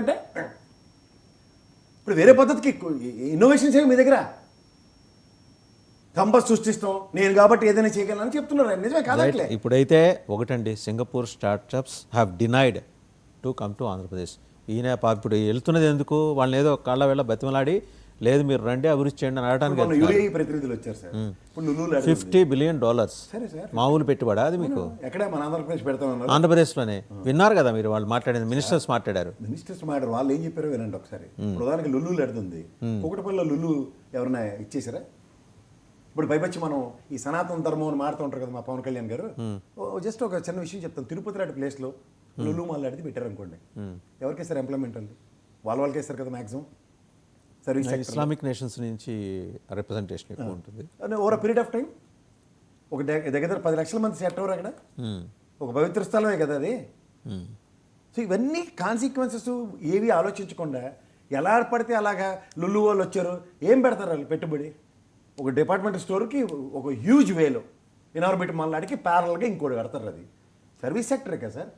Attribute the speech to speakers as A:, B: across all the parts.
A: అంటే ఇప్పుడు వేరే పద్ధతికి ఇన్నోవేషన్స్ ఏమి మీ దగ్గర కంపస్ సృష్టిస్తాం నేను కాబట్టి ఏదైనా చేయగలను చెప్తున్నారు ఆయన. నిజమే కాదట్లే.
B: ఇప్పుడైతే ఒకటండి, Singapore startups have denied to come to Andhra Pradesh. ఈయన ఇప్పుడు వెళ్తున్నది ఎందుకు? వాళ్ళని ఏదో కాళ్ళ వేళ బతిమలాడి లేదు మీరు రండి అభివృద్ధి చేయండి అని అనడానికి.
A: యూఏఈ ప్రతినిధులు వచ్చారు సార్. ఇప్పుడు
B: $50 బిలియన్.
A: సరే సార్,
B: మామూలు పెట్టుబడా అది మీకు?
A: ఎక్కడ మన ఆంధ్రప్రదేశ్ పెడతామన్నారు.
B: ఆంధ్రప్రదేశ్లోనే విన్నారు కదా మీరు, వాళ్ళు మాట్లాడింది మినిస్టర్స్ మాట్లాడారు.
A: మినిస్టర్స్ మాట్లాడారు. వాళ్ళు ఏం చెప్పారో వినండి ఒకసారి. ప్రధానికి లుల్లు ఎడుతుంది, కుకటపల్లిలో లుల్లు ఎవరైనా ఇచ్చేసారా? ఇప్పుడు పైపచ్చి మనం ఈ సనాతన ధర్మం అని మాడుతూ ఉంటారు కదా మా పవన్ కళ్యాణ్ గారు. జస్ట్ ఒక చిన్న విషయం చెప్తాను. తిరుపతి లాంటి ప్లేస్లో లుల్లు మాట్లాడితే పెట్టారు అనుకోండి, ఎవరికేస్తారు ఎంప్లాయ్మెంట్ అండి? వాళ్ళకే ఇస్తారు కదా మ్యాక్సిమం. సర్వీస్
B: ఇస్లామిక్ నేషన్స్ నుంచి రిప్రజెంటేషన్ ఎక్కువ ఉంటుంది.
A: Over a period of time ఒక దగ్గర 10 లక్షల మంది సెట్ అవ్వరు అక్కడ. ఒక పవిత్ర స్థలమే కదా అది. సో ఇవన్నీ కాన్సిక్వెన్సెస్ ఏవి ఆలోచించకుండా ఎలా పడితే అలాగా లుల్లు వాళ్ళు వచ్చారు, ఏం పెడతారు వాళ్ళు పెట్టుబడి? ఒక డిపార్ట్మెంట్ స్టోర్కి ఒక హ్యూజ్ వేలో ఇన్వెస్ట్మెంట్ మళ్ళాడికి ప్యారల్గా ఇంకోటి కడతారు. అది సర్వీస్ సెక్టరే కదా సార్.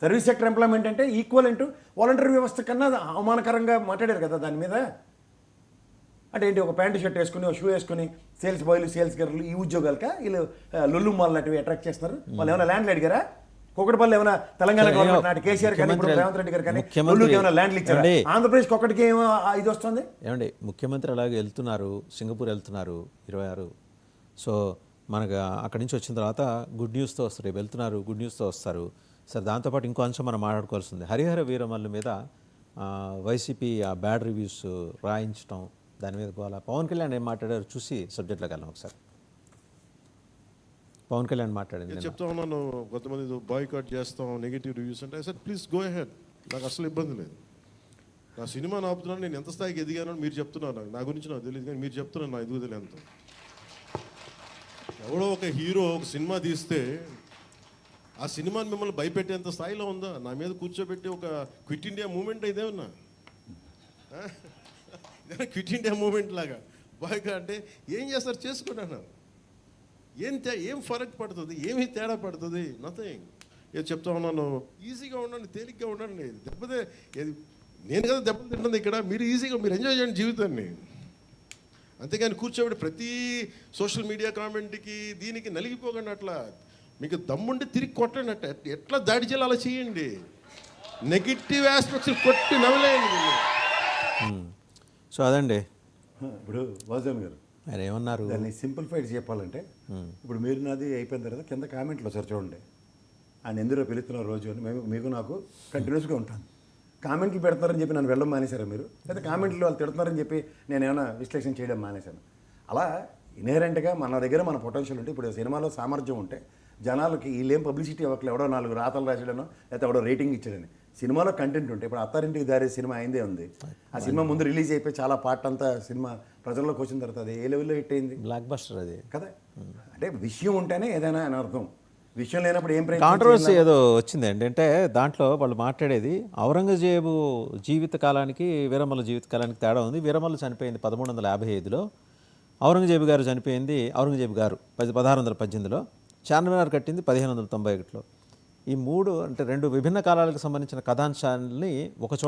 A: సర్వీస్ సెక్టర్ ఎంప్లాయ్మెంట్ అంటే ఈక్వల్ ఇంటూ వాలంటరీ వ్యవస్థ కన్నా అవమానకరంగా మాట్లాడారు కదా దాని మీద. అంటే ఏంటి, ఒక ప్యాంటు షర్ట్ వేసుకుని ఒక షూ వేసుకుని సేల్స్ బాయ్లు సేల్స్ గర్లు ఈ ఉద్యోగాలక వీళ్ళు లుల్లు మాల్ లాంటివి అట్రాక్ట్ చేస్తున్నారు. వాళ్ళు ఏమైనా ల్యాండ్లు అడిగారా? కుకటపల్లి ఏమైనా తెలంగాణ గవర్నమెంట్ నాటి కేసీఆర్ కానీ ఇప్పుడు రేవంత్ రెడ్డి గారు కానీ లుల్లుకి ఏమైనా ల్యాండ్లు ఇచ్చారు? ఆంధ్రప్రదేశ్కి ఒక్కటికి ఏమో ఇది వస్తుంది.
B: ఏమండి, ముఖ్యమంత్రి అలాగే వెళ్తున్నారు, సింగపూర్ వెళ్తున్నారు 26. సో మనకు అక్కడి నుంచి వచ్చిన తర్వాత గుడ్ న్యూస్తో వస్తారు. రేపు వెళ్తున్నారు, గుడ్ న్యూస్తో వస్తారు. సరే, దాంతోపాటు ఇంకో అంశం మనం మాట్లాడుకోవాల్సింది. హరిహర వీరమల్ల మీద వైసీపీ ఆ బ్యాడ్ రివ్యూస్ రాయించడం, దాని మీద గోల. పవన్ కళ్యాణ్ ఏం మాట్లాడారు చూసి సబ్జెక్ట్లోకి వెళ్ళాం ఒకసారి. పవన్ కళ్యాణ్ మాట్లాడింది.
C: చెప్తా ఉన్నాను, కొంతమంది బాయ్కాట్ చేస్తాం నెగిటివ్ రివ్యూస్ అంటే సార్ ప్లీజ్ గో అహెడ్, నాకు అసలు ఇబ్బంది లేదు. నా సినిమా ఆపుతున్నాను, నేను ఎంత స్థాయికి ఎదిగానో మీరు చెప్తున్నారు. నా గురించి నాకు తెలియదు కానీ మీరు చెప్తున్నారు నా ఎదుగుదల ఎంత. ఎవడో ఒక హీరో ఒక సినిమా తీస్తే ఆ సినిమాని మిమ్మల్ని భయపెట్టేంత స్థాయిలో ఉందా? నా మీద కూర్చోబెట్టి ఒక క్విట్ ఇండియా మూమెంట్ అయితే ఉన్నా, క్విట్ ఇండియా మూమెంట్ లాగా బాయ్గా అంటే ఏం చేస్తారు చేసుకుంటున్నారు. ఏం ఫరక్ పడుతుంది, ఏమి తేడా పడుతుంది? నథింగ్. ఏదో చెప్తా ఉన్నాను, ఈజీగా ఉండండి, తేలిగ్గా ఉండండి. దెబ్బతే నేను కదా దెబ్బలు తింటుంది ఇక్కడ, మీరు ఈజీగా మీరు ఎంజాయ్ చేయండి జీవితాన్ని. అంతేగాని కూర్చోబెట్టి ప్రతి సోషల్ మీడియా కామెంట్కి దీనికి నలిగిపోకండి. అట్లా మీకు దమ్ముండి తిరిగి కొట్టండి. ఎట్లా దాడి చేయాలి అలా చేయండి. నెగిటివ్ ఆస్పెక్ట్స్ కొట్టి నవ్వలేయండి.
B: సో అదండి.
A: ఇప్పుడు వాసుదేవన్ గారు
B: ఆయన ఏమన్నారు,
A: దాన్ని సింప్లిఫైడ్ చెప్పాలంటే, ఇప్పుడు మీరు నాది అయిపోయిన తర్వాత కింద కామెంట్లో సార్ చూడండి, ఆయన ఎందులో పిలుస్తున్నారు రోజు అని మీకు నాకు కంటిన్యూస్గా ఉంటాను. కామెంట్లు పెడతారని చెప్పి నన్ను వెళ్ళడం మానేశారా మీరు? అయితే కామెంట్లు వాళ్ళు తిడుతున్నారని చెప్పి నేను ఏమైనా విశ్లేషణ చేయడం మానేశాను? అలా ఇన్హెరెంట్గా మన దగ్గర మన పొటెన్షియల్ ఉంటే, ఇప్పుడు సినిమాలో సామర్థ్యం ఉంటే జనాలకి వీళ్ళేం పబ్లిసిటీ ఇవ్వట్లేదు, ఎవడో 4 రాతలు రాసాడనో లేకపోతే ఎవడో రేటింగ్ ఇచ్చాడని. సినిమాలో కంటెంట్ ఉంటే, ఇప్పుడు అత్తారింటికి దారి సినిమా అయిందే ఉంది. ఆ సినిమా ముందు రిలీజ్ అయిపోయి చాలా పార్ట్ అంతా సినిమా ప్రజల్లోకి వచ్చిన తర్వాత అది ఏ లెవెల్లో హిట్ అయింది?
B: బ్లాక్ బస్టర్ అది
A: కదా. అంటే విషయం ఉంటేనే ఏదైనా అని అర్థం. విషయం లేనప్పుడు ఏం
B: కాంట్రవర్సీ ఏదో వచ్చింది ఏంటంటే, దాంట్లో వాళ్ళు మాట్లాడేది ఔరంగజేబు జీవితకాలానికి వీరమల్ల జీవితకాలానికి తేడా ఉంది. వీరమల్ల చనిపోయింది 1155లో, ఔరంగజేబు గారు చనిపోయింది, ఔరంగజేబు గారు 1618లో, చార్మినార్ కట్టింది 1591లో. ఈ 3 అంటే 2 విభిన్న కాలాలకు సంబంధించిన కథాంశాన్ని ఒక చోట